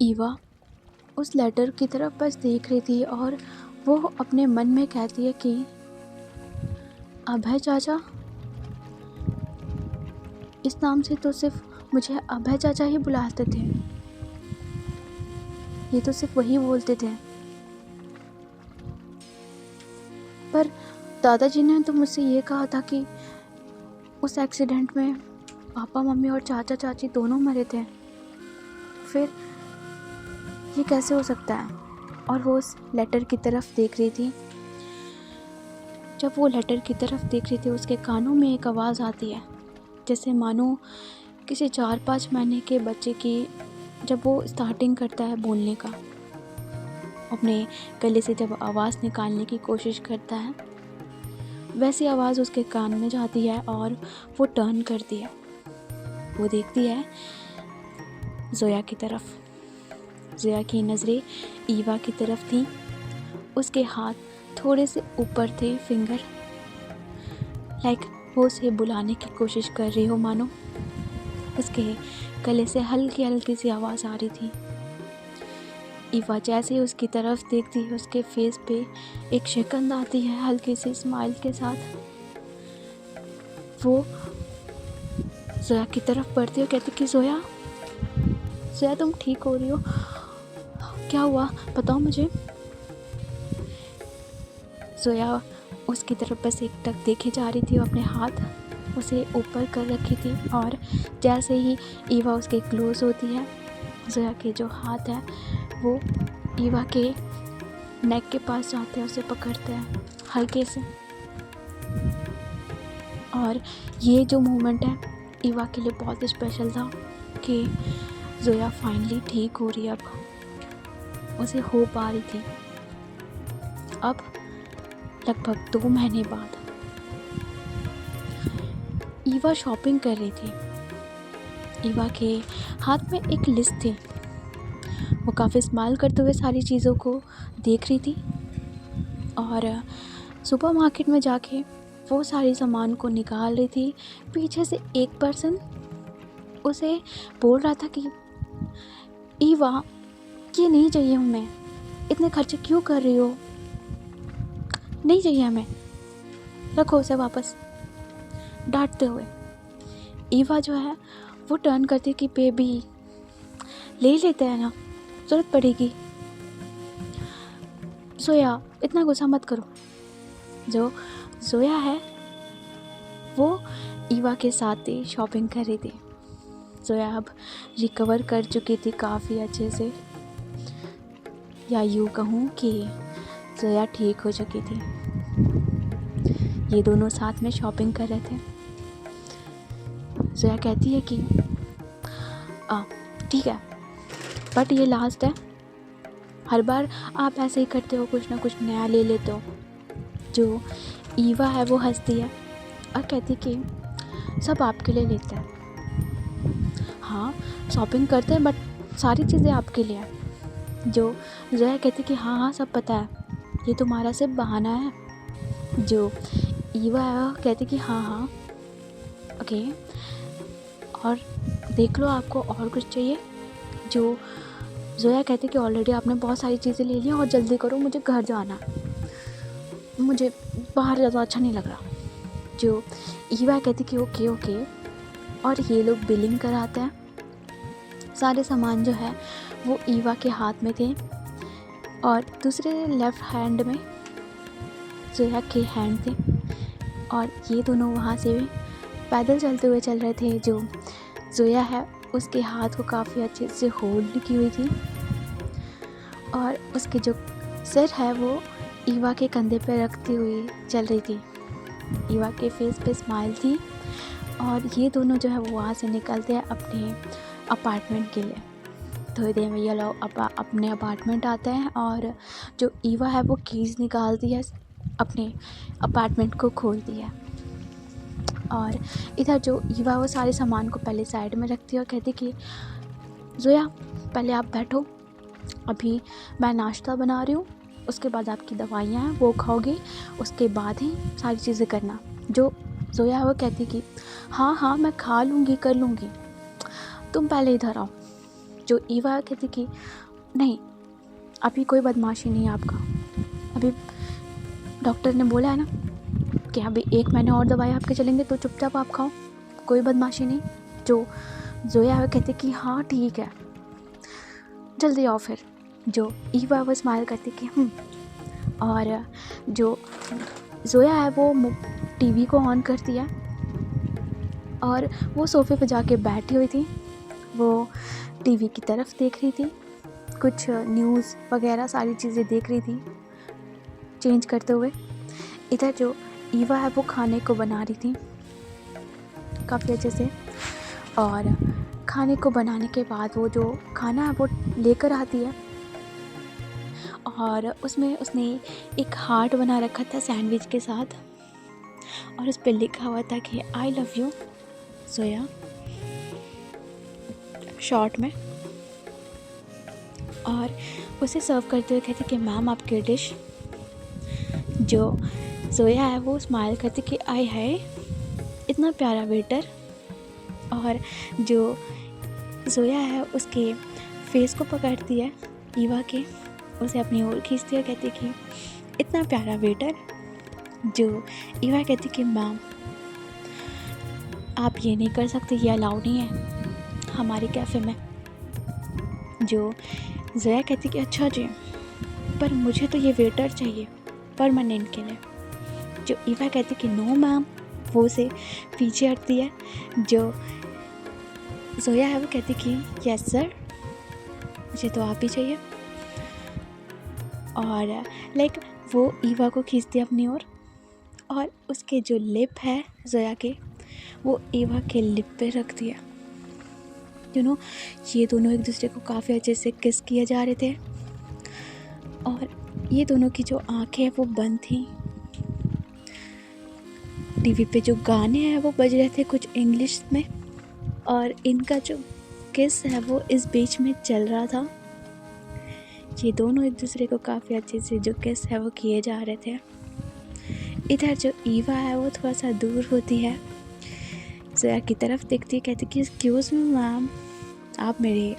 ईवा उस लेटर की तरफ बस देख रही थी और वो अपने मन में कहती है कि अभय चाचा, इस नाम से तो सिर्फ मुझे अभय चाचा ही बुलाते थे, ये तो सिर्फ वही बोलते थे। पर दादाजी ने तो मुझसे ये कहा था कि उस एक्सीडेंट में पापा मम्मी और चाचा चाची दोनों मरे थे, फिर ये कैसे हो सकता है। और वो उस लेटर की तरफ देख रही थी। जब वो लेटर की तरफ देख रही थी उसके कानों में एक आवाज़ आती है, जैसे मानो किसी 4-5 महीने के बच्चे की जब वो स्टार्टिंग करता है बोलने का, अपने गले से जब आवाज़ निकालने की कोशिश करता है, वैसी आवाज़ उसके कान में जाती है और वो टर्न करती है। वो देखती है ज़ोया की तरफ। ज़ोया की नज़रें ईवा की तरफ थी। उसके हाथ थोड़े से ऊपर थे, फिंगर लाइक वो उसे बुलाने की कोशिश कर रही हो मानो। उसके गले से हल्की हल्की सी आवाज़ आ रही थी। ईवा जैसे ही उसकी तरफ देखती है उसके फेस पे एक शिकन आती है हल्की सी स्माइल के साथ। वो ज़ोया की तरफ बढ़ती है और कहती कि ज़ोया, ज़ोया तुम ठीक हो रही हो? क्या हुआ बताओ मुझे। ज़ोया उसकी तरफ बस एकटक देखे जा रही थी। वो अपने हाथ उसे ऊपर कर रखी थी और जैसे ही ईवा उसके क्लोज होती है, ज़ोया के जो हाथ है वो ईवा के नेक के पास जाते हैं, उसे पकड़ते हैं हल्के से। और ये जो मोमेंट है ईवा के लिए बहुत स्पेशल था कि ज़ोया फाइनली ठीक हो रही है। अब उसे होप आ रही थी। अब लगभग 2 महीने बाद ईवा शॉपिंग कर रही थी। ईवा के हाथ में एक लिस्ट थी। वो काफ़ी स्माइल करते हुए सारी चीज़ों को देख रही थी और सुपर मार्केट में जाके वो सारी सामान को निकाल रही थी। पीछे से एक पर्सन उसे बोल रहा था कि ईवा, ये नहीं चाहिए हमें, इतने खर्चे क्यों कर रही हो, नहीं चाहिए हमें, रखो उसे वापस, डांटते हुए। ईवा जो है वो टर्न करती कि बेबी ले लेते हैं ना, ज़रूरत पड़ेगी। ज़ोया इतना गुस्सा मत करो। जो ज़ोया है वो ईवा के साथ ही शॉपिंग कर रही थी। ज़ोया अब रिकवर कर चुकी थी काफ़ी अच्छे से, या यूँ कहूँ कि ज़ोया ठीक हो चुकी थी। ये दोनों साथ में शॉपिंग कर रहे थे। ज़ोया कहती है कि ठीक है, बट ये लास्ट है, हर बार आप ऐसे ही करते हो, कुछ ना कुछ नया ले लेते हो। जो ईवा है वो हंसती है और कहती कि सब आपके लिए लेते हैं, हाँ शॉपिंग करते हैं बट सारी चीज़ें आपके लिए हैं। जो ज़ोया कहती कि हाँ हाँ सब पता है, ये तुम्हारा सिर्फ बहाना है। जो ईवा है कहती कि हाँ हाँ ओके, और देख लो आपको और कुछ चाहिए। जो ज़ोया कहती कि ऑलरेडी आपने बहुत सारी चीज़ें ले ली और जल्दी करो, मुझे घर जाना, मुझे बाहर ज़्यादा अच्छा नहीं लग रहा। जो ईवा कहती कि ओके ओके, और ये लोग बिलिंग कराते हैं। सारे सामान जो है वो ईवा के हाथ में थे और दूसरे लेफ़्ट हैंड में ज़ोया के हैंड थे, और ये दोनों वहाँ से पैदल चलते हुए चल रहे थे। जो ज़ोया है उसके हाथ को काफ़ी अच्छे से होल्ड की हुई थी और उसके जो सिर है वो ईवा के कंधे पर रखती हुई चल रही थी। ईवा के फेस पे स्माइल थी और ये दोनों जो है वो वहाँ से निकलते हैं अपने अपार्टमेंट के लिए। थोड़ी देर में ये लोग अपने अपार्टमेंट आते हैं और जो ईवा है वो कीज़ निकालती है, अपने अपार्टमेंट को खोलती है। और इधर जो ईवा वो सारे सामान को पहले साइड में रखती है और कहती कि ज़ोया पहले आप बैठो, अभी मैं नाश्ता बना रही हूँ, उसके बाद आपकी दवाइयाँ हैं वो खाओगे, उसके बाद ही सारी चीज़ें करना। जो ज़ोया है वो कहती कि हाँ हाँ मैं खा लूँगी, कर लूँगी, तुम पहले इधर आओ। जो ईवा कहती कि नहीं, अभी कोई बदमाशी नहीं है आपका, अभी डॉक्टर ने बोला है ना कि अभी 1 महीने और दवाई आपके चलेंगे, तो चुपचाप आप खाओ, कोई बदमाशी नहीं। जो जोया है कहती कि हाँ ठीक है, जल्दी आओ फिर। जो ईवा वो स्माइल करती कि और जो जोया है वो टीवी को ऑन करती है और वो सोफे पे जाके बैठी हुई थी, वो टीवी की तरफ देख रही थी, कुछ न्यूज़ वगैरह सारी चीज़ें देख रही थी चेंज करते हुए। इधर जो ईवा है वो खाने को बना रही थी काफ़ी अच्छे से, और खाने को बनाने के बाद वो जो खाना है वो लेकर आती है और उसमें उसने एक हार्ट बना रखा था सैंडविच के साथ, और उस पर लिखा हुआ था कि I love you Zoya short में। और उसे सर्व करते हुए कहती कि मैम आपकी डिश। जो जोया है वो स्माइल करती कि आय है इतना प्यारा वेटर, और जो जोया है उसके फेस को पकड़ती है ईवा के, उसे अपनी ओर खींचती है, कहती कि इतना प्यारा वेटर। जो ईवा कहती कि मैम आप ये नहीं कर सकते, ये अलाउ नहीं है हमारे कैफ़े में। जो जोया कहती कि अच्छा जी, पर मुझे तो ये वेटर चाहिए परमानेंट के लिए। जो ईवा कहती कि नो मैम, वो उसे पीछे हटती है। जो जोया है वो कहती कि यस सर, मुझे तो आप ही चाहिए। और लाइक वो ईवा को खींचती है अपनी ओर, और उसके जो लिप है जोया के, वो ईवा के लिप पे रख दिया। ये दोनों एक दूसरे को काफ़ी अच्छे से किस किए जा रहे थे, और ये दोनों की जो आंखें हैं वो बंद थी। टीवी पे जो गाने हैं वो बज रहे थे कुछ इंग्लिश में, और इनका जो किस है वो इस बीच में चल रहा था। ये दोनों एक दूसरे को काफ़ी अच्छे से जो किस है वो किए जा रहे थे। इधर जो ईवा है वो थोड़ा सा दूर होती है, जोया की तरफ देखती है, कहती कि एक्सक्यूज़ मी मैम, आप मेरे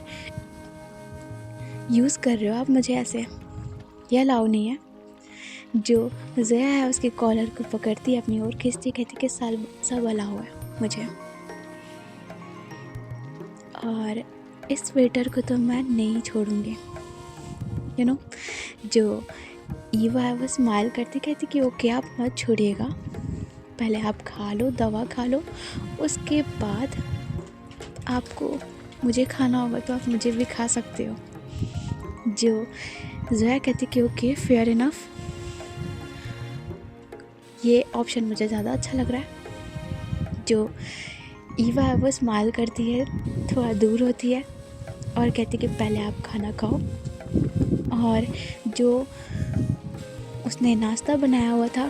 यूज़ कर रहे हो आप मुझे ऐसे, ये अलाउ नहीं है। जो जोया है उसके कॉलर को पकड़ती है अपनी ओर खींचती, कहती कि सब अलाउ है मुझे, और इस वेटर को तो मैं नहीं छोड़ूंगी। जो ईवा है वो स्माइल करती, कहती कि ओके आप मत छोड़िएगा, पहले आप खा लो, दवा खा लो, उसके बाद आपको मुझे खाना होगा तो आप मुझे भी खा सकते हो। जो जोया कहती कि ओके फेयर इनफ, ये ऑप्शन मुझे ज़्यादा अच्छा लग रहा है। जो ईवा है वो स्माइल करती है, थोड़ा दूर होती है और कहती कि पहले आप खाना खाओ, और जो उसने नाश्ता बनाया हुआ था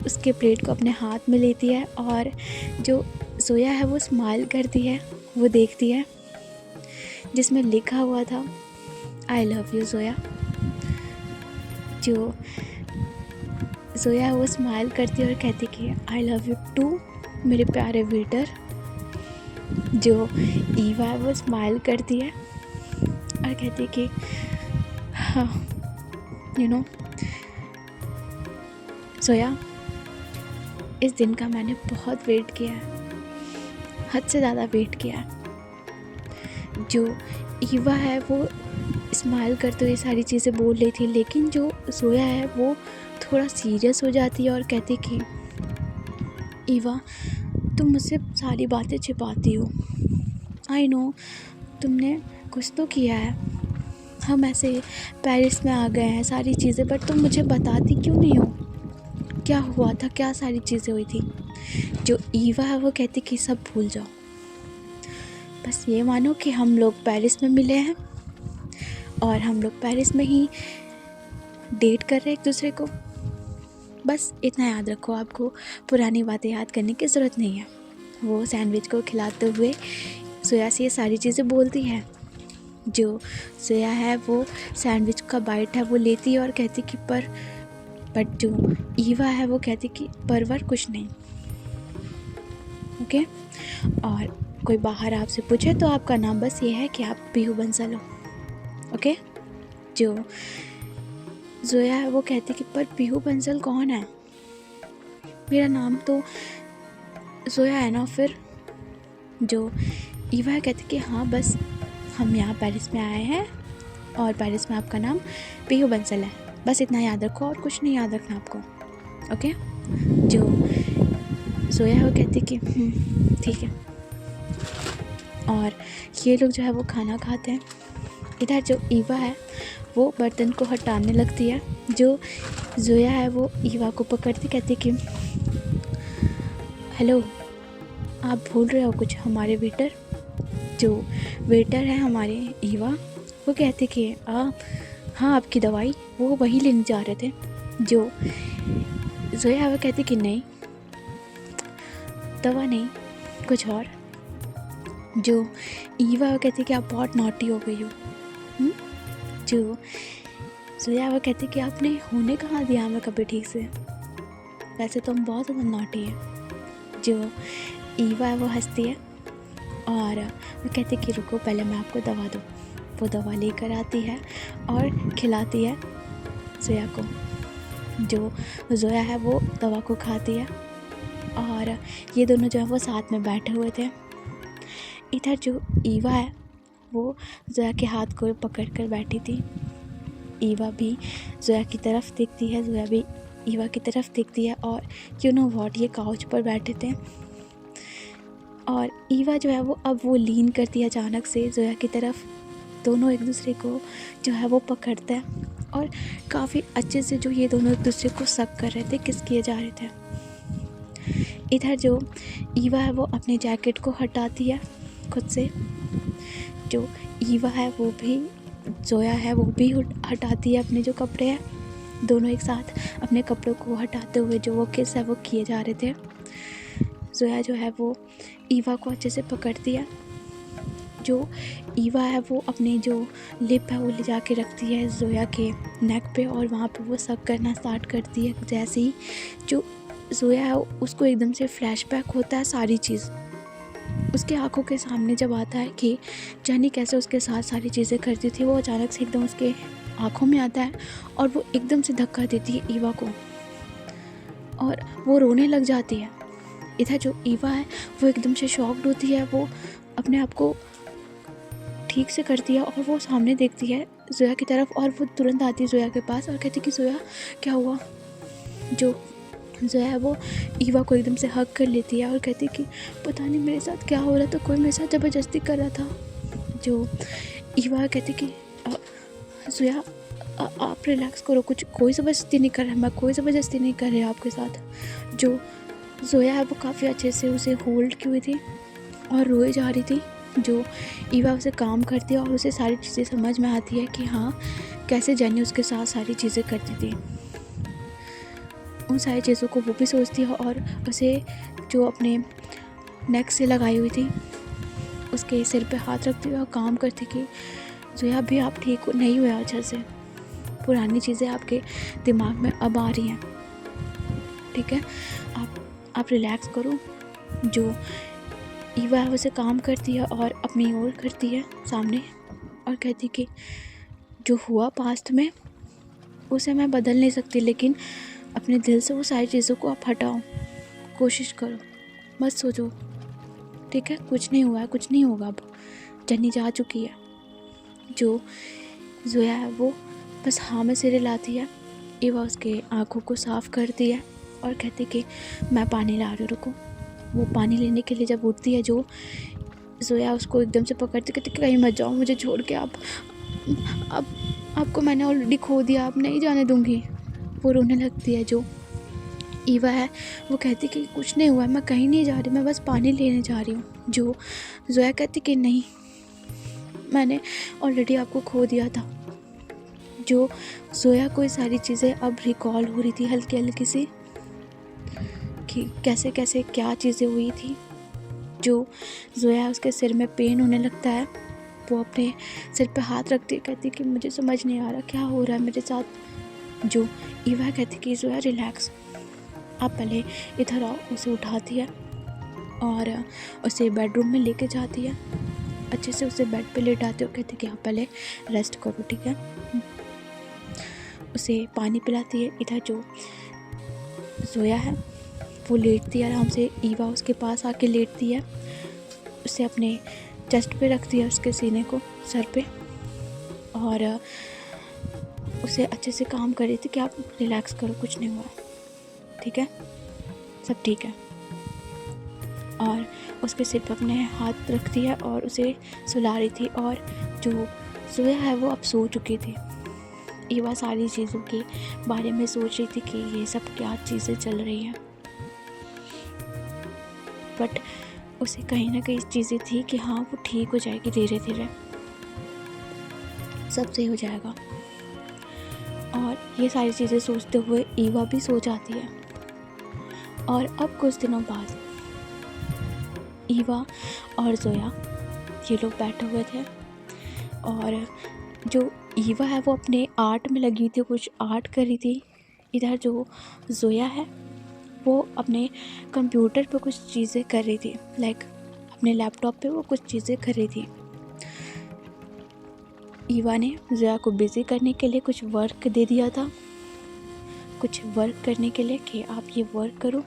उसके प्लेट को अपने हाथ में लेती है, और जो जोया है वो स्माइल करती है, वो देखती है जिसमें लिखा हुआ था आई लव यू जोया। जो जोया वो स्माइल करती है और कहती कि आई लव यू टू मेरे प्यारे वेटर। जो ईवा है वो स्माइल करती है और कहती कि हाँ जोया, इस दिन का मैंने बहुत वेट किया है, हद से ज़्यादा वेट किया है। जो ईवा है वो स्माइल करते हुए सारी चीज़ें बोल रही थी, लेकिन जो जोया है वो थोड़ा सीरियस हो जाती है और कहती कि ईवा तुम मुझसे सारी बातें छिपाती हो, आई नो तुमने कुछ तो किया है, हम ऐसे पेरिस में आ गए हैं सारी चीज़ें, बट तुम मुझे बताती क्यों नहीं हो, क्या हुआ था, क्या सारी चीज़ें हुई थी। जो ईवा है वो कहती कि सब भूल जाओ, बस ये मानो कि हम लोग पेरिस में मिले हैं और हम लोग पेरिस में ही डेट कर रहे हैं एक दूसरे को, बस इतना याद रखो, आपको पुरानी बातें याद करने की ज़रूरत नहीं है। वो सैंडविच को खिलाते हुए जोया से ये सारी चीज़ें बोलती है। जो जोया है वो सैंडविच का बाइट है वो लेती है और कहती कि बट जो ईवा है वो कहती कि परवर कुछ नहीं, ओके। और कोई बाहर आपसे पूछे तो आपका नाम बस ये है कि आप पीहू बंसल हो, ओके। जो जोया है वो कहती कि पर पीहू बंसल कौन है, मेरा नाम तो जोया है ना। फिर जो ईवा कहती कि हाँ बस हम यहाँ पेरिस में आए हैं और पेरिस में आपका नाम पीहू बंसल है, बस इतना याद रखो और कुछ नहीं याद रखना आपको, ओके। जो जोया है वो कहती कि ठीक है। और ये लोग जो है वो खाना खाते हैं। इधर जो ईवा है वो बर्तन को हटाने लगती है। जो जोया है वो ईवा को पकड़ती कहती कि हेलो, आप भूल रहे हो कुछ हमारे वेटर। जो वेटर है हमारे ईवा वो कहते कि हाँ आपकी दवाई, वो वही लेने जा रहे थे। जो जोया वो कहती कि नहीं, दवा नहीं, कुछ और। जो ईवा वो कहती कि आप बहुत नॉटी हो गई हो। जो जोया वो कहती कि आपने होने कहाँ दिया हमें कभी ठीक से, वैसे तो हम बहुत ज़्यादा नॉटी है। जो ईवा है वो हंसती है और वो कहती कि रुको पहले मैं आपको दवा दूँ। वो दवा लेकर आती है और खिलाती है जोया को। जो जोया है वो दवा को खाती है और ये दोनों जो है वो साथ में बैठे हुए थे। इधर जो ईवा है वो जोया के हाथ को पकड़ कर बैठी थी। ईवा भी जोया की तरफ देखती है, जोया भी ईवा की तरफ देखती है और यू नो व्हाट, ये काउच पर बैठे थे। और ईवा जो है वो अब वो लीन करती है अचानक से जोया की तरफ। दोनों एक दूसरे को जो है वो पकड़ते हैं और काफ़ी अच्छे से जो ये दोनों एक दूसरे को सक कर रहे थे, किस किए जा रहे थे। इधर जो ईवा है वो अपने जैकेट को हटाती है खुद से। जो ईवा है वो भी, जोया है वो भी हटाती है अपने जो कपड़े हैं। दोनों एक साथ अपने कपड़ों को हटाते हुए जो वो किस है वो किए जा रहे थे। जोया जो है वो ईवा को अच्छे से पकड़ती है। जो ईवा है वो अपनी जो लिप है वो ले जा के रखती है जोया के नेक पे और वहाँ पे वो सक करना स्टार्ट करती है। जैसे ही जो जोया है उसको एकदम से फ्लैशबैक होता है सारी चीज़ उसके आंखों के सामने जब आता है कि जानी कैसे उसके साथ सारी चीज़ें करती थी। वो अचानक से एकदम उसके आंखों में आता है और वो एकदम से धक्का देती है ईवा को और वो रोने लग जाती है। इधर जो ईवा है वो एकदम से शॉक्ड होती है, वो अपने आप को ठीक से करती है और वो सामने देखती है जोया की तरफ और वो तुरंत आती है जोया के पास और कहती कि जोया क्या हुआ। जो जोया है वो ईवा को एकदम से हग कर लेती है और कहती कि पता नहीं मेरे साथ क्या हो रहा था, कोई मेरे साथ ज़बरदस्ती कर रहा था। जो ईवा कहती कि जोया आप रिलैक्स करो, कुछ कोई ज़बरदस्ती नहीं कर रहा, मैं कोई ज़बरदस्ती नहीं कर रही आपके साथ। जो जोया है वो काफ़ी अच्छे से उसे होल्ड की हुई थी और रोए जा रही थी। जो ईवा उसे काम करती है और उसे सारी चीज़ें समझ में आती है कि हाँ कैसे जानी उसके साथ सारी चीज़ें करती थी। उन सारी चीज़ों को वो भी सोचती है और उसे जो अपने नेक से लगाई हुई थी उसके सिर पे हाथ रखती हुई और काम करती कि जोया भी आप ठीक नहीं हुए अच्छे से, पुरानी चीज़ें आपके दिमाग में अब आ रही हैं, ठीक है, आप रिलैक्स करो। जो ईवा है उसे काम करती है और अपनी ओर करती है सामने और कहती कि जो हुआ पास्ट में उसे मैं बदल नहीं सकती, लेकिन अपने दिल से वो सारी चीज़ों को आप हटाओ, कोशिश करो, मत सोचो, ठीक है, कुछ नहीं हुआ है, कुछ नहीं होगा, अब जन्नी जा चुकी है। जो जोया है वो बस हाँ में सिर हिलाती है। ईवा उसके आँखों को साफ़ करती है और कहती कि मैं पानी ला रही हूँ, रुको। वो पानी लेने के लिए जब उठती है जो जोया उसको एकदम से पकड़ती कहती कि कहीं मत जाओ मुझे छोड़ के, आपको मैंने ऑलरेडी खो दिया, आप नहीं जाने दूँगी। वो रोने लगती है। जो ईवा है वो कहती कि कुछ नहीं हुआ है, मैं कहीं नहीं जा रही, मैं बस पानी लेने जा रही हूँ। जो जोया कहती कि नहीं, मैंने ऑलरेडी आपको खो दिया था। जो जोया को ये सारी चीज़ें अब रिकॉल हो रही थी हल्की हल्की सी कि कैसे कैसे क्या चीज़ें हुई थी। जो जोया उसके सिर में पेन होने लगता है, वो अपने सिर पे हाथ रखती कहती कि मुझे समझ नहीं आ रहा क्या हो रहा है मेरे साथ। जो ईवा कहती कि जोया रिलैक्स, आप पहले इधर आओ। उसे उठाती है और उसे बेडरूम में लेके जाती है, अच्छे से उसे बेड पे लेटाते हो, कहती है कि हाँ पहले रेस्ट करो, ठीक है। उसे पानी पिलाती है। इधर जो जोया है वो लेटती है आराम से, ईवा उसके पास आके लेटती है, उसे अपने चेस्ट पे रखती है, उसके सीने को सर पे, और उसे अच्छे से काम कर रही थी कि आप रिलैक्स करो, कुछ नहीं हुआ, ठीक है, सब ठीक है। और उसके सिर पर अपने हाथ रखती है और उसे सुला रही थी। और जो जोया है वो अब सो चुकी थी। ईवा सारी चीज़ों के बारे में सोच रही थी कि ये सब क्या चीज़ें चल रही हैं, बट उसे कहीं ना कहीं चीज़ें थी कि हाँ वो ठीक हो जाएगी, धीरे धीरे सब सही हो जाएगा। और ये सारी चीज़ें सोचते हुए ईवा भी सो जाती है। और अब कुछ दिनों बाद ईवा और जोया ये लोग बैठे हुए थे, और जो ईवा है वो अपने आर्ट में लगी थी, कुछ आर्ट कर रही थी। इधर जो जोया है वो अपने कंप्यूटर पे कुछ चीज़ें कर रही थी, लाइक अपने लैपटॉप पे वो कुछ चीज़ें कर रही थी। ईवा ने जोया को बिज़ी करने के लिए कुछ वर्क दे दिया था, कुछ वर्क करने के लिए कि आप ये वर्क करो,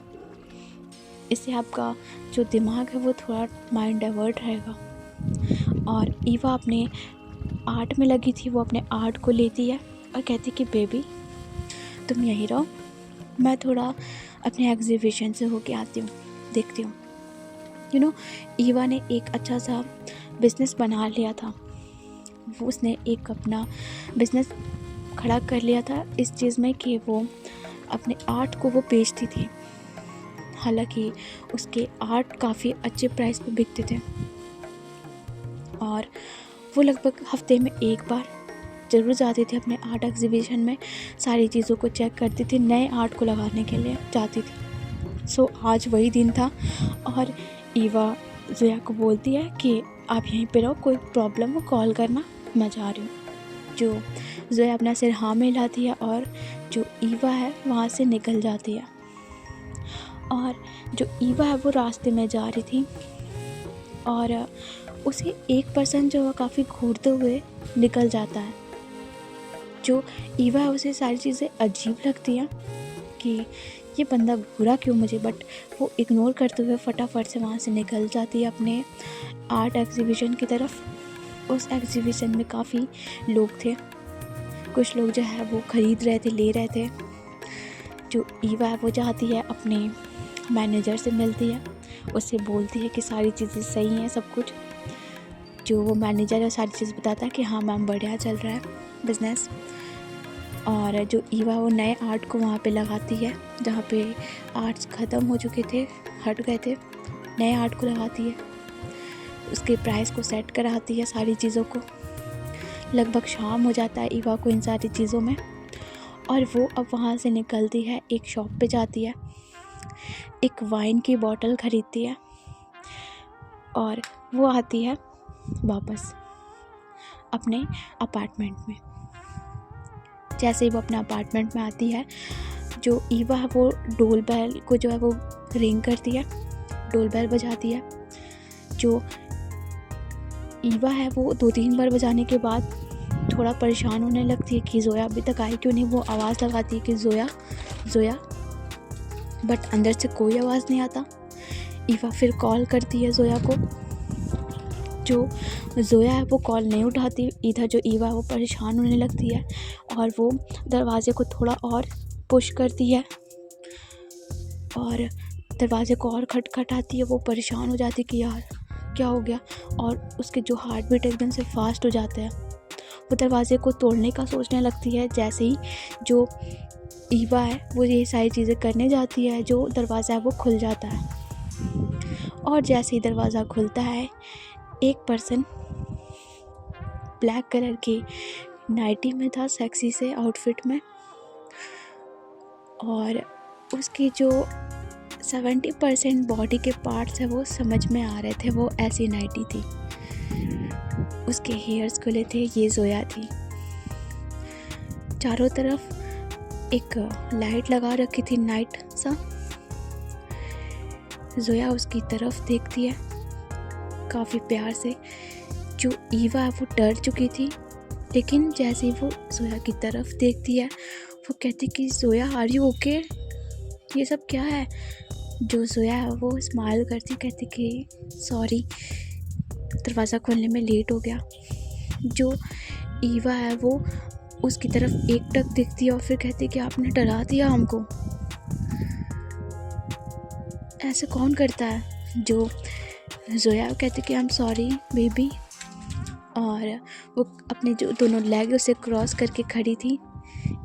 इससे आपका जो दिमाग है वो थोड़ा माइंड डाइवर्ट रहेगा। और ईवा अपने आर्ट में लगी थी, वो अपने आर्ट को लेती है और कहती कि बेबी तुम यहीं रहो, मैं थोड़ा अपने एग्जीबिशन से होके आती हूँ, देखती हूँ। ईवा ने एक अच्छा सा बिज़नेस बना लिया था, वो उसने एक अपना बिज़नेस खड़ा कर लिया था इस चीज़ में कि वो अपने आर्ट को वो बेचती थी। हालांकि उसके आर्ट काफ़ी अच्छे प्राइस पे बिकते थे, और वो लगभग हफ्ते में एक बार ज़रूर जाती थी अपने आर्ट एग्जीबिशन में, सारी चीज़ों को चेक करती थी, नए आर्ट को लगाने के लिए जाती थी। सो आज वही दिन था, और ईवा जोया को बोलती है कि आप यहीं पे रहो, कोई प्रॉब्लम हो कॉल करना, मैं जा रही हूँ। जो जोया अपना सिर हाँ में हिलाती है, और जो ईवा है वहाँ से निकल जाती है। और जो ईवा है वो रास्ते में जा रही थी, और उसे एक पर्सन जो है काफ़ी घूरते हुए निकल जाता है। जो ईवा है उसे सारी चीज़ें अजीब लगती हैं कि ये बंदा घूरा क्यों मुझे, बट वो इग्नोर करते हुए फटाफट से वहाँ से निकल जाती है अपने आर्ट एग्जीबिशन की तरफ। उस एग्जीबिशन में काफ़ी लोग थे, कुछ लोग जो है वो ख़रीद रहे थे, ले रहे थे। जो ईवा है वो जाती है अपने मैनेजर से मिलती है, उससे बोलती है कि सारी चीज़ें सही हैं सब कुछ। जो वो मैनेजर है सारी चीज़ बताता है कि हाँ मैम बढ़िया चल रहा है बिज़नेस। और जो ईवा वो नए आर्ट को वहाँ पे लगाती है, जहाँ पे आर्ट्स ख़त्म हो चुके थे, हट गए थे, नए आर्ट को लगाती है, उसके प्राइस को सेट कराती है सारी चीज़ों को। लगभग शाम हो जाता है ईवा को इन सारी चीज़ों में, और वो अब वहाँ से निकलती है, एक शॉप पे जाती है, एक वाइन की बोतल ख़रीदती है, और वो आती है वापस अपने अपार्टमेंट में। जैसे ही वो अपने अपार्टमेंट में आती है, जो ईवा है वो डोल बेल को जो है वो रिंग करती है, डोल बेल बजाती है। जो ईवा है वो 2-3 बार बजाने के बाद थोड़ा परेशान होने लगती है कि जोया अभी तक आई क्यों नहीं। वो आवाज़ लगाती है कि जोया जोया, बट अंदर से कोई आवाज़ नहीं आता। ईवा फिर कॉल करती है जोया को, जो जोया है वो कॉल नहीं उठाती। इधर जो ईवा है वो परेशान होने लगती है, और वो दरवाज़े को थोड़ा और पुश करती है, और दरवाज़े को और खटखटाती है। वो परेशान हो जाती है कि यार क्या हो गया, और उसके जो हार्ट बीट एकदम से फास्ट हो जाते हैं। वो दरवाज़े को तोड़ने का सोचने लगती है। जैसे ही जो ईवा है वो ये सारी चीज़ें करने जाती है, जो दरवाज़ा है वो खुल जाता है, और जैसे ही दरवाज़ा खुलता है, एक पर्सन ब्लैक कलर की नाइटी में था, सेक्सी से आउटफिट में, और उसकी जो 70% बॉडी के पार्ट्स है वो समझ में आ रहे थे, वो ऐसी नाइटी थी। उसके हेयर्स खुले थे, ये जोया थी। चारों तरफ एक लाइट लगा रखी थी, नाइट सा। जोया उसकी तरफ देखती है काफ़ी प्यार से। जो ईवा वो डर चुकी थी, लेकिन जैसे ही वो जोया की तरफ देखती है वो कहती कि जोया आर यू ओके, ये सब क्या है। जो जोया है वो स्माइल करती, कहती कि सॉरी, दरवाज़ा खोलने में लेट हो गया। जो ईवा है वो उसकी तरफ एकटक देखती है और फिर कहती कि आपने डरा दिया हमको, ऐसे कौन करता है। जो जोया कहती कि आई एम सॉरी बेबी, और वो अपने जो दोनों लेग उसे क्रॉस करके खड़ी थी,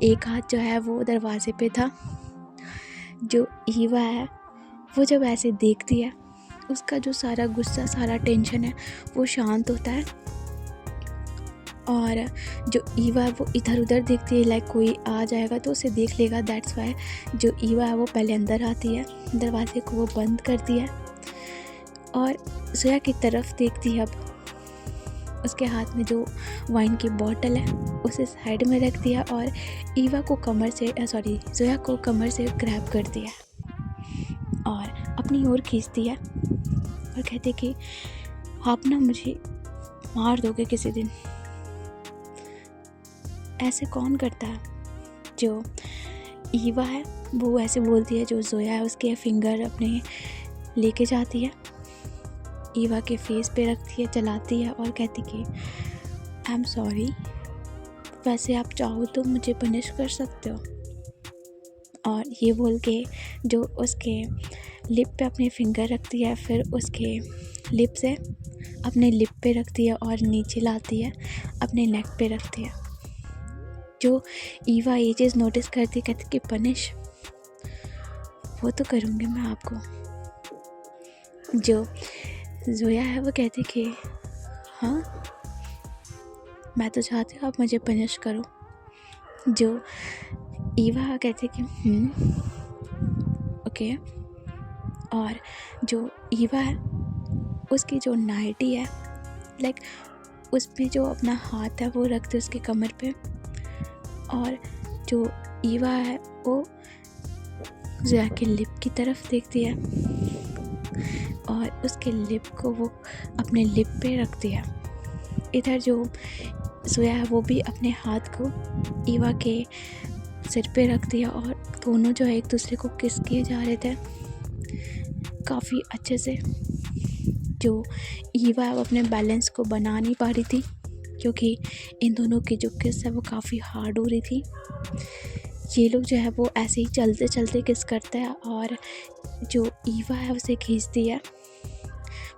एक हाथ जो है वो दरवाजे पे था। जो ईवा है वो जब ऐसे देखती है, उसका जो सारा गुस्सा, सारा टेंशन है वो शांत होता है। और जो ईवा है वो इधर उधर देखती है, लाइक कोई आ जाएगा तो उसे देख लेगा, दैट्स वाई जो ईवा है वो पहले अंदर आती है, दरवाजे को वो बंद करती है और जोया की तरफ देखती है। अब उसके हाथ में जो वाइन की बोतल है उसे साइड में रख दिया और ईवा को जोया को कमर से ग्रैब करती है और अपनी ओर खींचती है और कहती कि आप ना मुझे मार दोगे किसी दिन, ऐसे कौन करता है। जो ईवा है वो ऐसे बोलती है, जो जोया है उसके फिंगर अपने लेके जाती है, ईवा के फेस पे रखती है, चलाती है और कहती कि आई एम सॉरी, वैसे आप चाहो तो मुझे पनिश कर सकते हो। और ये बोल के जो उसके लिप पे अपने फिंगर रखती है, फिर उसके लिप से अपने लिप पे रखती है और नीचे लाती है, अपने नेक पे रखती है। जो ईवा ये चीज़ नोटिस करती, कहती कि पनिश, वो तो करूँगी मैं आपको। जो जोया है वो कहती कि हाँ, मैं तो चाहती हूँ आप मुझे पनिश करो। जो ईवा कहती कि ओके। और जो ईवा है उसकी जो नाइटी है, लाइक उस पर जो अपना हाथ है वो रखते उसके कमर पे, और जो ईवा है वो जोया के लिप की तरफ देखती है और उसके लिप को वो अपने लिप पे रखती है। इधर जो जोया है वो भी अपने हाथ को ईवा के सिर पे रखती है और दोनों जो है एक दूसरे को किस किए जा रहे थे काफ़ी अच्छे से। जो ईवा है वो अपने बैलेंस को बना नहीं पा रही थी, क्योंकि इन दोनों की जो किस है वो काफ़ी हार्ड हो रही थी। ये लोग जो है वो ऐसे ही चलते चलते किस करते हैं और जो ईवा है उसे खींचती है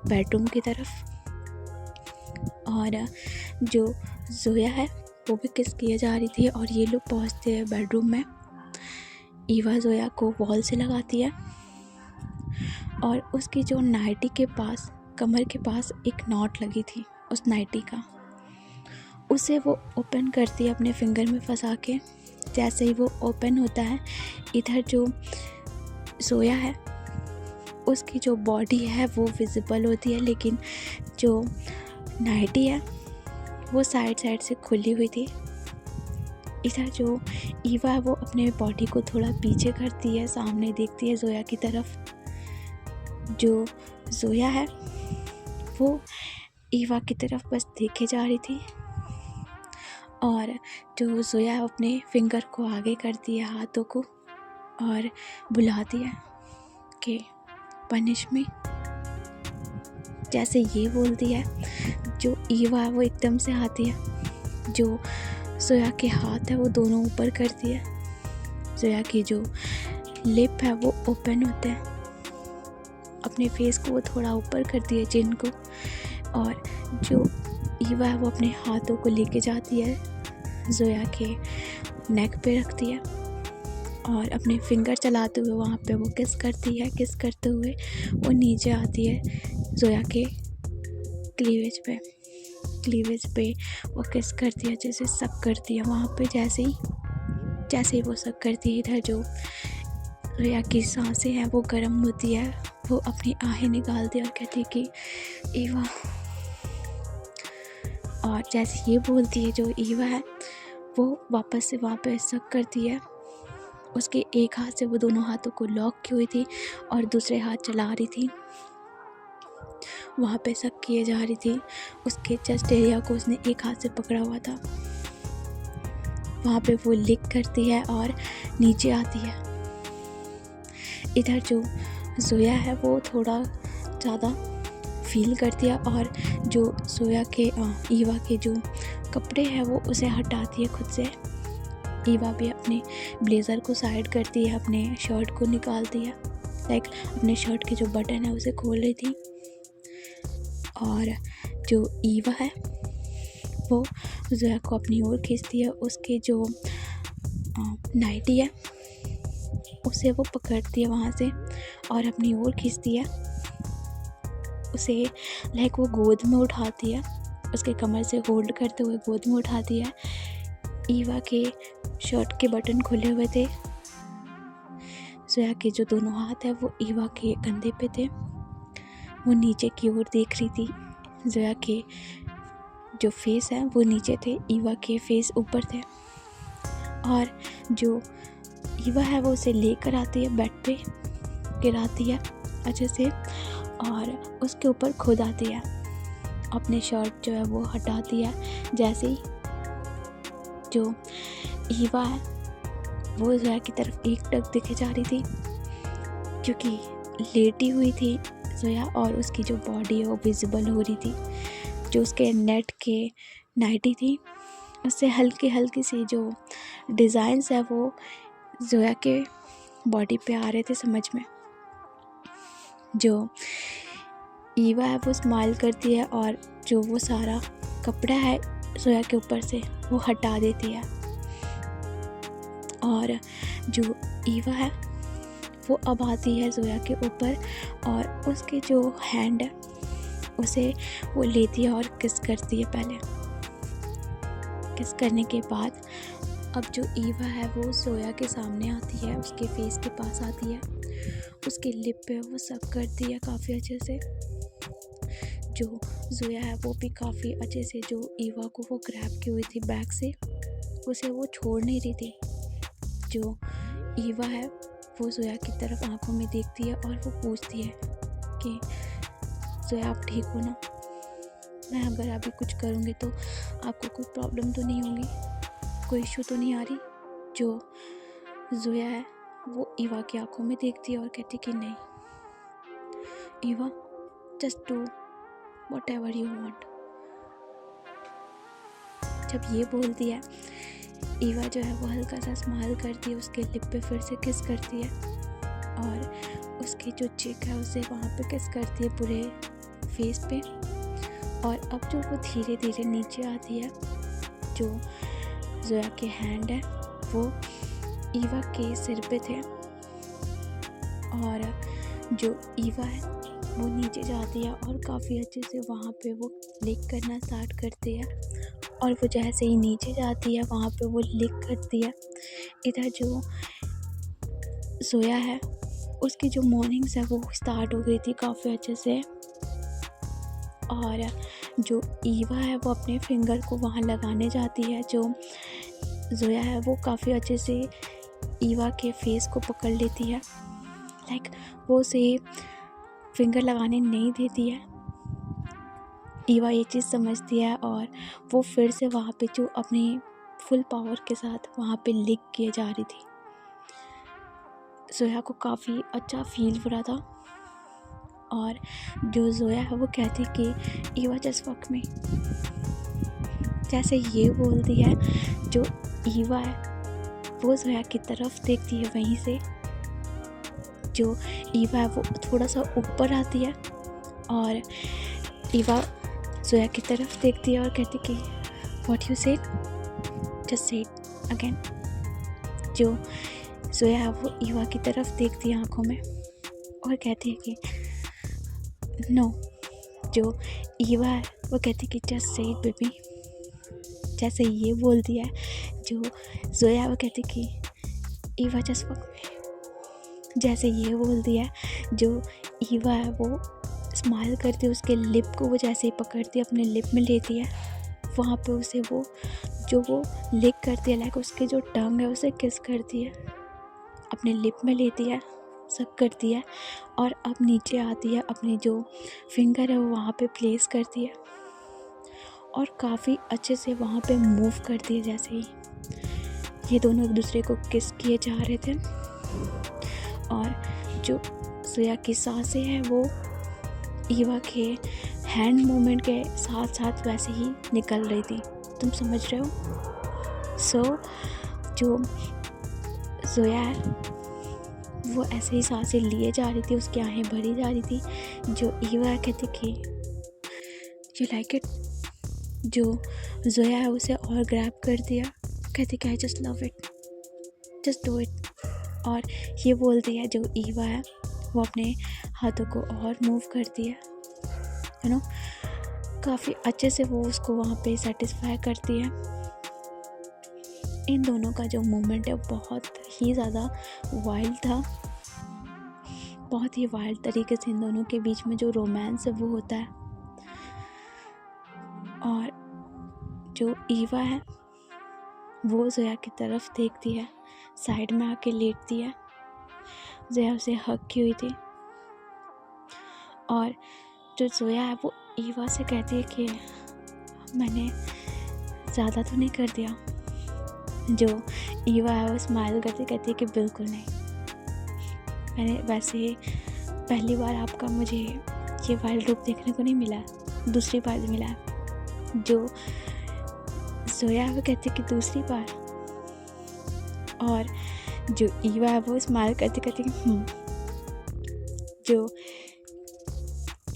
बेडरूम की तरफ, और जो जोया है वो भी किस किए जा रही थी और ये लोग पहुंचते हैं बेडरूम में। ईवा जोया को वॉल से लगाती है और उसकी जो नाइटी के पास, कमर के पास एक नॉट लगी थी उस नाइटी का, उसे वो ओपन करती है अपने फिंगर में फंसा के। जैसे ही वो ओपन होता है, इधर जो जोया है उसकी जो बॉडी है वो विजिबल होती है, लेकिन जो नाइटी है वो साइड से खुली हुई थी। इधर जो ईवा है वो अपने बॉडी को थोड़ा पीछे करती है, सामने देखती है जोया की तरफ। जो जोया है वो ईवा की तरफ बस देखे जा रही थी और जो जोया अपने फिंगर को आगे करती है, हाथों को, और बुलाती है कि पनिश मी। जैसे ये बोलती है, जो ईवा है वो एकदम से आती है, जो जोया के हाथ है वो दोनों ऊपर करती है, जोया की जो लिप है वो ओपन होते हैं, अपने फेस को वो थोड़ा ऊपर करती है, चिन को, और जो ईवा है वो अपने हाथों को लेके जाती है, जोया के नेक पे रखती है और अपने फिंगर चलाते हुए वहाँ पे वो किस करती है। किस करते हुए वो नीचे आती है जोया के क्लीवेज पे वो किस करती है, जैसे सक करती है वहाँ पे। जैसे ही वो सक करती है, इधर जो जोया की सांसें हैं वो गर्म होती है, वो अपनी आहें निकालती है और कहती है कि ईवा। और जैसे ये बोलती है, जो ईवा है वो वापस से वहाँ पे सक करती है उसके एक हाथ से वो दोनों हाथों को लॉक की हुई थी और दूसरे हाथ चला रही थी, वहाँ पे शक किए जा रही थी। उसके चेस्ट एरिया को उसने एक हाथ से पकड़ा हुआ था। वहाँ पे वो लिक करती है और नीचे आती है। इधर जो जोया है वो थोड़ा ज़्यादा फील करती है और जो जोया के ईवा के जो कपड़े हैं वो उसे हटाती है खुद से। ईवा भी अपने ब्लेज़र को साइड करती है, अपने शर्ट को निकालती है, लाइक अपने शर्ट के जो बटन है उसे खोल रही थी। और जो ईवा है वो जोया को अपनी ओर खींचती है। उसके जो नाइटी है उसे वो पकड़ती है वहाँ से और अपनी ओर खींचती है। उसे लाइक वो गोद में उठाती है, उसके कमर से होल्ड करते हुए गोद में उठाती है। ईवा के शर्ट के बटन खुले हुए थे। जोया के जो दोनों हाथ है वो ईवा के कंधे पे थे। वो नीचे की ओर देख रही थी। जोया के जो फेस है वो नीचे थे, ईवा के फेस ऊपर थे। और जो ईवा है वो उसे लेकर आती है, बेड पे गिराती है अच्छे से और उसके ऊपर खुद आती है। अपने शर्ट जो है वो हटाती है। जैसे ही जो ईवा है वो जोया की तरफ एकटक दिखे जा रही थी, क्योंकि लेटी हुई थी जोया और उसकी जो बॉडी है वो विजिबल हो रही थी। जो उसके नेट के नाइटी थी उससे हल्की हल्की सी जो डिज़ाइंस है वो जोया के बॉडी पे आ रहे थे समझ में। जो ईवा है वो स्माइल करती है और जो वो सारा कपड़ा है जोया के ऊपर से वो हटा देती है। और जो ईवा है वो अब आती है जोया के ऊपर और उसके जो हैंड है उसे वो लेती है और किस करती है। पहले किस करने के बाद अब जो ईवा है वो जोया के सामने आती है, उसके फेस के पास आती है, उसके लिप पे वो सक करती है काफ़ी अच्छे से। जो जोया है वो भी काफ़ी अच्छे से जो ईवा को वो ग्रैब की हुई थी बैक से, उसे वो छोड़ नहीं रही थी। जो ईवा है वो जोया की तरफ आंखों में देखती है और वो पूछती है कि जोया आप ठीक हो ना? मैं अगर अभी कुछ करूँगी तो आपको कोई प्रॉब्लम तो नहीं होगी, कोई इशू तो नहीं आ रही? जो जोया है वो ईवा की आंखों में देखती है और कहती कि नहीं Eva, just do whatever you want. जब ये बोलती है ईवा जो है वो हल्का सा स्माइल करती है, उसके लिप पे फिर से किस करती है और उसकी जो चिक है उसे वहाँ पे किस करती है पूरे फेस पे। और अब जो वो धीरे धीरे नीचे आती है, जो जोया के हैंड है वो ईवा के सिर पे थे और जो ईवा है वो नीचे जाती है और काफ़ी अच्छे से वहाँ पे वो लिक करना स्टार्ट करती है। और वो जैसे ही नीचे जाती है वहाँ पे वो लिक करती है। इधर जो जोया है उसकी जो मॉर्निंग्स है वो स्टार्ट हो गई थी काफ़ी अच्छे से। और जो ईवा है वो अपने फिंगर को वहाँ लगाने जाती है। जो जोया है वो काफ़ी अच्छे से ईवा के फेस को पकड़ लेती है, लाइक वो उसे फिंगर लगाने नहीं देती है। ईवा ये चीज़ समझती है और वो फिर से वहाँ पे जो अपनी फुल पावर के साथ वहाँ पे लिक किए जा रही थी। जोया को काफ़ी अच्छा फील हो रहा था और जो जोया है वो कहती कि ईवा जस्ट फक मी। जैसे ये बोलती है, जो ईवा है वो जोया की तरफ देखती है। वहीं से जो ईवा है वो थोड़ा सा ऊपर आती है और ईवा जोया की तरफ देखती है और कहती कि what you said, just say it again. जो जोया है वो ईवा की तरफ देखती है आंखों में और कहती है कि नो। जो ईवा है वो कहती कि जस्ट से इट बेबी। जैसे ये बोलती है, जो जोया है वो कहती कि ईवा जस्ट फक मी। जैसे ये बोलती है, जो ईवा है वो स्माइल करती है, उसके लिप को वो जैसे ही पकड़ती है अपने लिप में लेती है, वहाँ पे उसे वो जो वो लिक करती है, लाइक उसके जो टंग है उसे किस करती है। अपने लिप में लेती है, सक करती है और अब नीचे आती है, अपनी जो फिंगर है वो वहाँ पे प्लेस करती है और काफ़ी अच्छे से वहाँ पे मूव करती है। जैसे ही ये दोनों एक दूसरे को किस किए जा रहे थे और जो जोया की सांसें हैं वो ईवा के हैंड मूवमेंट के साथ साथ वैसे ही निकल रही थी। तुम समझ रहे हो? सो जो जोया है वो ऐसे ही सांसें लिए जा रही थी, उसकी आँखें भरी जा रही थी। जो ईवा कहती कि यू लाइक इट। जो जोया है उसे और ग्रैब कर दिया, कहती कि I just love it, just do it. और ये बोलती है जो ईवा है वो अपने हाथों को और मूव करती है, यू नो, काफ़ी अच्छे से वो उसको वहाँ पे सेटिस्फाई करती है। इन दोनों का जो मोमेंट है बहुत ही ज़्यादा वाइल्ड था, बहुत ही वाइल्ड तरीके से इन दोनों के बीच में जो रोमांस है वो होता है। और जो ईवा है वो जोया की तरफ देखती है, साइड में आके लेटती है। जोया उसे हग की हुई थी और जो जोया है वो ईवा से कहती है कि मैंने ज़्यादा तो नहीं कर दिया। जो ईवा है वो स्माइल करती कहती है कि बिल्कुल नहीं, मैंने वैसे ही पहली बार आपका मुझे ये वाइल्ड रूप देखने को नहीं मिला, दूसरी बार मिला है। जो जोया है वो कहती है कि दूसरी बार। और जो ईवा है वो स्माइल करती कहती कि जो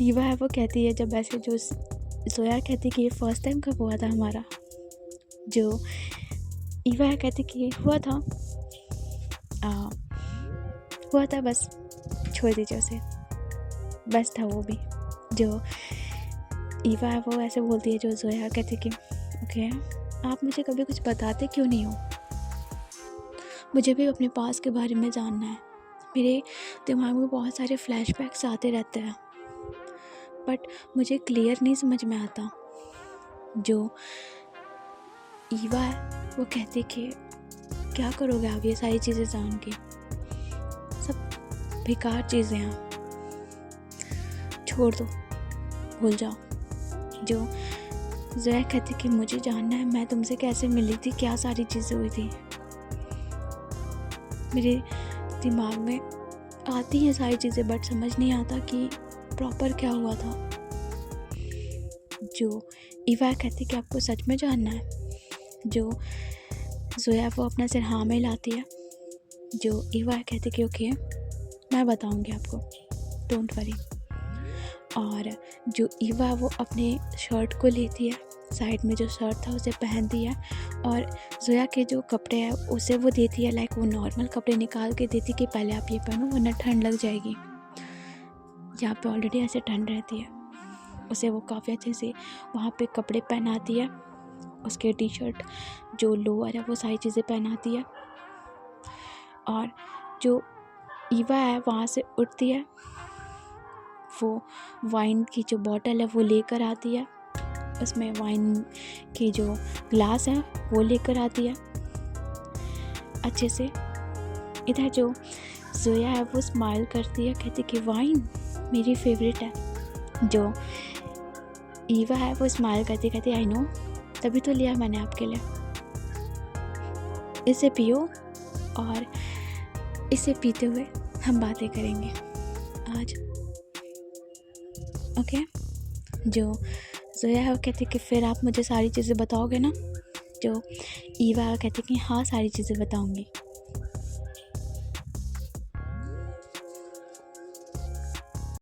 ईवा है वो कहती है जब ऐसे, जो जोया कहती कि ये फर्स्ट टाइम कब हुआ था हमारा। जो ईवा है कहती कि हुआ था बस, छोड़ दीजिए उसे, बस था वो भी। जो ईवा है वो ऐसे बोलती है। जो जोया कहती कि ओके, आप मुझे कभी कुछ बताते क्यों नहीं हो, मुझे भी अपने पास के बारे में जानना है। मेरे दिमाग में बहुत सारे फ्लैशबैक्स आते रहते हैं बट मुझे क्लियर नहीं समझ में आता। जो ईवा है वो कहती कि क्या करोगे आप ये सारी चीज़ें जान के, सब बेकार चीज़ें हैं, छोड़ दो, भूल जाओ। जो जोया कहती कि मुझे जानना है मैं तुमसे कैसे मिली थी, क्या सारी चीज़ें हुई थी। मेरे दिमाग में आती हैं सारी चीज़ें बट समझ नहीं आता कि प्रॉपर क्या हुआ था। जो ईवा कहती कि आपको सच में जानना है। जो जोया वो अपना सिर हाँ में लाती है। जो ईवा कहती कि ओके मैं बताऊंगी आपको, डोंट वरी। और जो ईवा वो अपने शर्ट को लेती है, साइड में जो शर्ट था उसे पहनती है और जोया के जो कपड़े हैं उसे वो देती है, लाइक वो नॉर्मल कपड़े निकाल के देती कि पहले आप ये पहनो वरना ठंड लग जाएगी, यहाँ पे ऑलरेडी ऐसे ठंड रहती है। उसे वो काफ़ी अच्छे से वहाँ पे कपड़े पहनाती है, उसके टी शर्ट जो लोअर है वो सारी चीज़ें पहनाती है। और जो ईवा है वहाँ से उठती है, वो वाइन की जो बॉटल है वो लेकर आती है, उसमें वाइन की जो ग्लास है वो लेकर आती है अच्छे से। इधर जो जोया है वो स्माइल करती है, कहती कि वाइन मेरी फेवरेट है। जो ईवा है वो स्माइल करती कहती आई नो, तभी तो लिया मैंने आपके लिए, इसे पियो और इसे पीते हुए हम बातें करेंगे आज, ओके। जो जोया है वो कहती कि फिर आप मुझे सारी चीज़ें बताओगे ना। जो ईवा कहती कि हाँ सारी चीज़ें बताऊंगी।